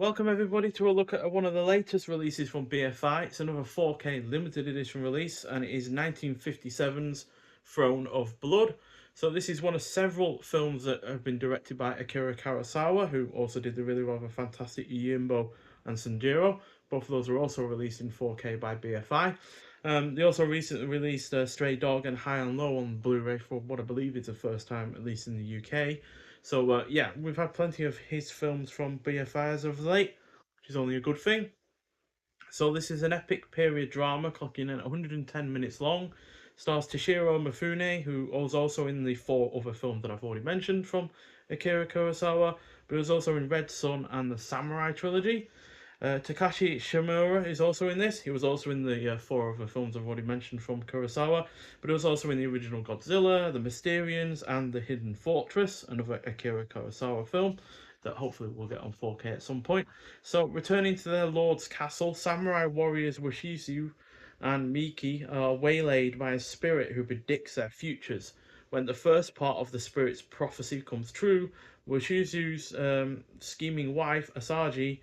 Welcome everybody to a look at one of the latest releases from BFI. It's another 4K limited edition release and it is 1957's Throne of Blood. So this is one of several films that have been directed by Akira Kurosawa, who also did the really rather fantastic Yimbo and Sanjiro. Both of those were also released in 4K by BFI. They also recently released Stray Dog and High and Low on Blu-ray for what I believe is the first time, at least in the UK. So yeah, we've had plenty of his films from BFI as of late, which is only a good thing. So this is an epic period drama clocking in at 110 minutes long. Stars Toshiro Mifune, who was also in the four other films that I've already mentioned from Akira Kurosawa, but he was also in Red Sun and the Samurai trilogy. Takashi Shimura is also in this. He was also in the four other films I've already mentioned from Kurosawa, but he was also in the original Godzilla, The Mysterians, and The Hidden Fortress, another Akira Kurosawa film that hopefully we'll get on 4K at some point. So, returning to their lord's castle, samurai warriors Washizu and Miki are waylaid by a spirit who predicts their futures. When the first part of the spirit's prophecy comes true, Washizu's scheming wife, Asagi,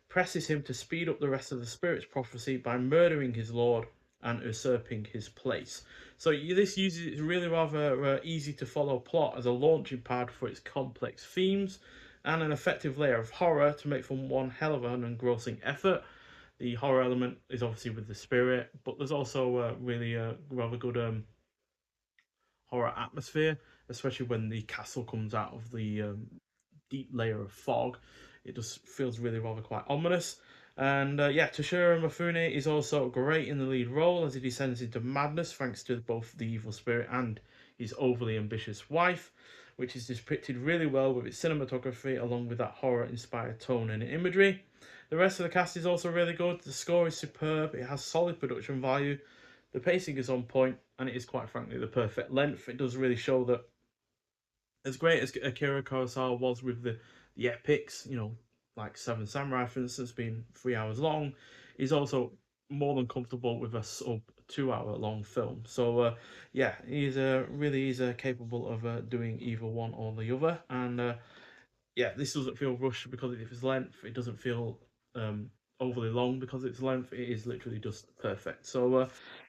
presses him to speed up the rest of the spirit's prophecy by murdering his lord and usurping his place. So this uses really rather easy to follow plot as a launching pad for its complex themes and an effective layer of horror to make for one hell of an engrossing effort. The horror element is obviously with the spirit, but there's also really rather good horror atmosphere, especially when the castle comes out of the deep layer of fog. It just feels really rather quite ominous. And yeah, Toshiro Mifune is also great in the lead role as he descends into madness thanks to both the evil spirit and his overly ambitious wife, which is depicted really well with its cinematography along with that horror inspired tone and imagery. The rest of the cast is also really good. The score is superb, it has solid production value, the pacing is on point, and it is quite frankly the perfect length. It does really show that as great as Akira Kurosawa was with the epics, like Seven Samurai, for instance, being 3 hours long, he's also more than comfortable with a sub 2 hour long film. So yeah, he's really is capable of doing either one or the other, and yeah, this doesn't feel rushed because of its length. It doesn't feel overly long because of its length. It is literally just perfect. So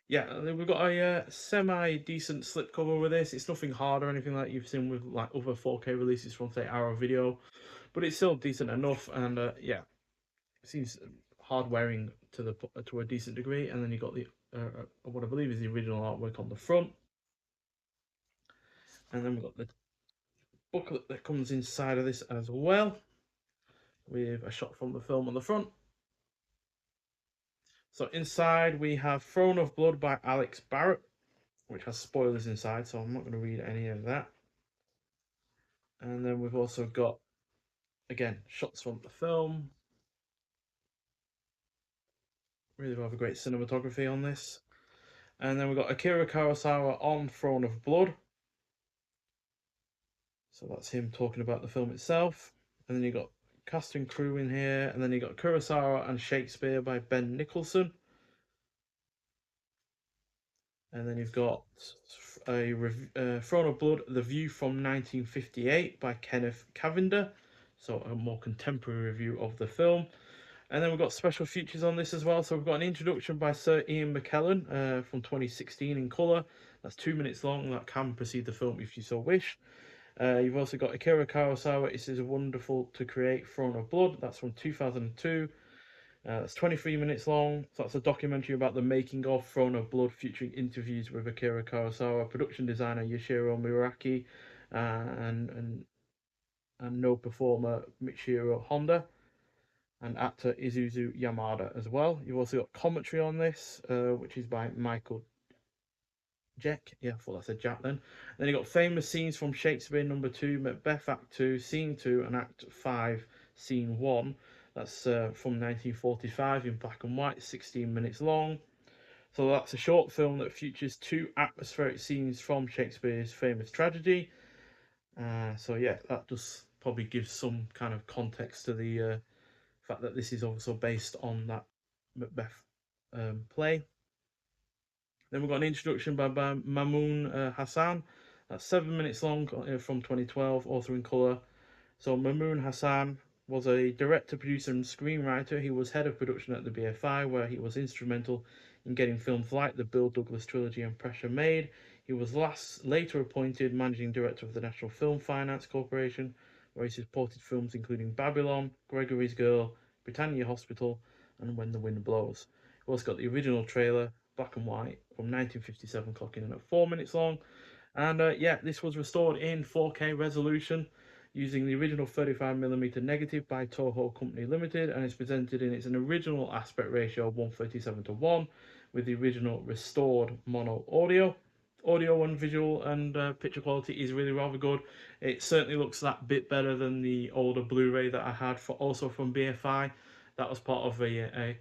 yeah, we've got a semi decent slipcover with this. It's nothing hard or anything like you've seen with like other 4K releases from say Arrow Video, but it's still decent enough. And yeah, it seems hard wearing to a decent degree. And then you got the what I believe is the original artwork on the front, and then we've got the booklet that comes inside of this as well, with a shot from the film on the front. So inside we have Throne of Blood by Alex Barrett, which has spoilers inside, so I'm not going to read any of that. And then we've also got, again, shots from the film. Really have a great cinematography on this. And then we've got Akira Kurosawa on Throne of Blood. So that's him talking about the film itself. And then you got cast and crew in here. And then you got Kurosawa and Shakespeare by Ben Nicholson. And then you've got a Throne of Blood, The View from 1958 by Kenneth Cavender. So a more contemporary review of the film. And then we've got special features on this as well. So we've got an introduction by Sir Ian McKellen from 2016 in colour. That's 2 minutes long. That can precede the film if you so wish. You've also got Akira Kurosawa. It is wonderful to create Throne of Blood. That's from 2002. That's 23 minutes long. So that's a documentary about the making of Throne of Blood, featuring interviews with Akira Kurosawa, production designer Yoshiro Muraki, and no performer Michiro Honda, and actor Isuzu Yamada as well. You've also got commentary on this, which is by Michael Jack. Yeah, I thought I said Jack then. Then you got famous scenes from Shakespeare number 2, Macbeth Act 2, Scene 2, and Act 5, Scene 1. That's from 1945 in black and white, 16 minutes long. So that's a short film that features two atmospheric scenes from Shakespeare's famous tragedy. So yeah, that just probably gives some kind of context to the fact that this is also based on that Macbeth play. Then we've got an introduction by Mamoon Hassan. That's 7 minutes long from 2012, also in colour. So Mamoon Hassan was a director, producer, and screenwriter. He was head of production at the BFI, where he was instrumental in getting films like the Bill Douglas trilogy and Pressure made. He was later appointed managing director of the National Film Finance Corporation, where he supported films including Babylon, Gregory's Girl, Britannia Hospital, and When the Wind Blows. He also got the original trailer, black and white, from 1957, clocking in at 4 minutes long. And yeah, this was restored in 4K resolution using the original 35mm negative by Toho Company Limited, and is presented in its an original aspect ratio of 137 to 1 with the original restored mono audio. Audio and visual and picture quality is really rather good. It certainly looks that bit better than the older Blu-ray that I had for also from BFI. That was part of a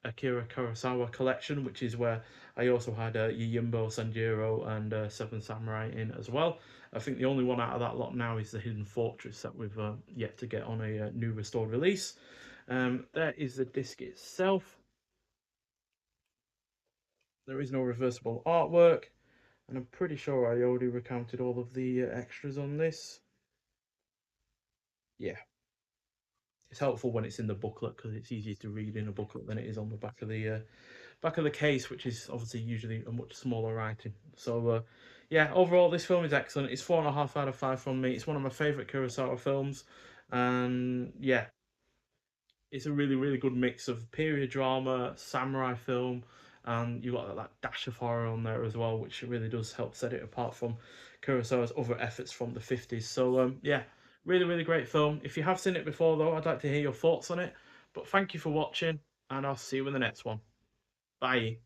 Akira Kurosawa collection, which is where I also had Yojimbo, Sanjiro, and Seven Samurai in as well. I think the only one out of that lot now is the Hidden Fortress that we've yet to get on a new restored release. There is the disc itself. There is no reversible artwork, and I'm pretty sure I already recounted all of the extras on this. Yeah, it's helpful when it's in the booklet because it's easier to read in a booklet than it is on the back of the case, which is obviously usually a much smaller writing. So, yeah, overall, this film is excellent. It's 4.5 out of 5 from me. It's one of my favorite Kurosawa films, and yeah, it's a really, really good mix of period drama, samurai film, and you got that dash of horror on there as well, which really does help set it apart from Kurosawa's other efforts from the 50s. So, yeah, really, really great film. If you have seen it before, though, I'd like to hear your thoughts on it. But thank you for watching, and I'll see you in the next one. Bye.